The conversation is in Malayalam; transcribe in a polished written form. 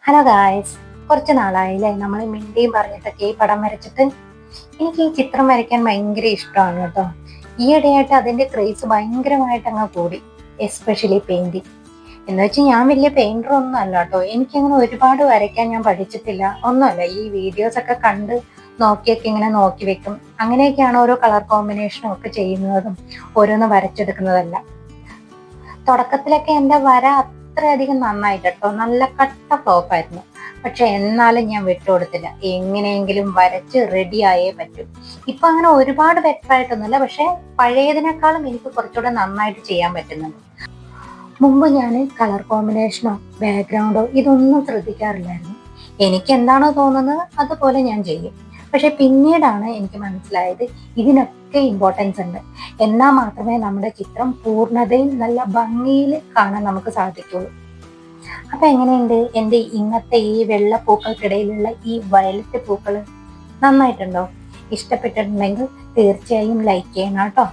ഹലോ ഗായ്സ്, കുറച്ച് നാളായില്ലേ നമ്മൾ മിണ്ടിയും പറഞ്ഞിട്ടൊക്കെ ഈ പടം വരച്ചിട്ട്. എനിക്ക് ഈ ചിത്രം വരയ്ക്കാൻ ഭയങ്കര ഇഷ്ടമാണ് കേട്ടോ. ഈയിടെയായിട്ട് അതിന്റെ ക്രേസ് ഭയങ്കരമായിട്ട് അങ്ങ് കൂടി, എസ്പെഷ്യലി പെയിന്റിങ്. എന്ന് വെച്ചാൽ ഞാൻ വലിയ പെയിന്റർ ഒന്നും അല്ല കേട്ടോ. എനിക്കങ്ങനെ ഒരുപാട് വരയ്ക്കാൻ ഞാൻ പഠിച്ചിട്ടില്ല, ഒന്നുമല്ല. ഈ വീഡിയോസ് ഒക്കെ കണ്ട് നോക്കിയൊക്കെ ഇങ്ങനെ നോക്കി വെക്കും. അങ്ങനെയൊക്കെയാണ് ഓരോ കളർ കോമ്പിനേഷനും ഒക്കെ ചെയ്യുന്നതും ഓരോന്ന് വരച്ചെടുക്കുന്നതല്ല. തുടക്കത്തിലൊക്കെ എൻ്റെ വര അത്രയധികം നന്നായിട്ട് കേട്ടോ, നല്ല കട്ട ഫ്ലോപ്പായിരുന്നു. പക്ഷെ എന്നാലും ഞാൻ വിട്ടുകൊടുത്തില്ല, എങ്ങനെയെങ്കിലും വരച്ച് റെഡി ആയേ പറ്റൂ. ഇപ്പൊ അങ്ങനെ ഒരുപാട് ബെറ്റർ ആയിട്ടൊന്നുമില്ല, പക്ഷെ പഴയതിനേക്കാളും എനിക്ക് കുറച്ചുകൂടെ നന്നായിട്ട് ചെയ്യാൻ പറ്റുന്നുണ്ട്. മുമ്പ് ഞാൻ കളർ കോമ്പിനേഷനോ ബാക്ക്ഗ്രൗണ്ടോ ഇതൊന്നും ശ്രദ്ധിക്കാറില്ലായിരുന്നു. എനിക്ക് എന്താണോ തോന്നുന്നത് അതുപോലെ ഞാൻ ചെയ്യും. പക്ഷെ പിന്നീടാണ് എനിക്ക് മനസ്സിലായത് ഇതിനൊക്കെ ഇമ്പോർട്ടൻസ് ഉണ്ട്. എന്നാൽ മാത്രമേ നമ്മുടെ ചിത്രം പൂർണ്ണതയിൽ നല്ല ഭംഗിയിൽ കാണാൻ നമുക്ക് സാധിക്കുള്ളൂ. അപ്പൊ എങ്ങനെയുണ്ട് എൻ്റെ ഇന്നത്തെ ഈ വെള്ള പൂക്കൾക്കിടയിലുള്ള ഈ വയലറ്റ് പൂക്കൾ? നന്നായിട്ടുണ്ടോ? ഇഷ്ടപ്പെട്ടിട്ടുണ്ടെങ്കിൽ തീർച്ചയായും ലൈക്ക് ചെയ്യണം കേട്ടോ.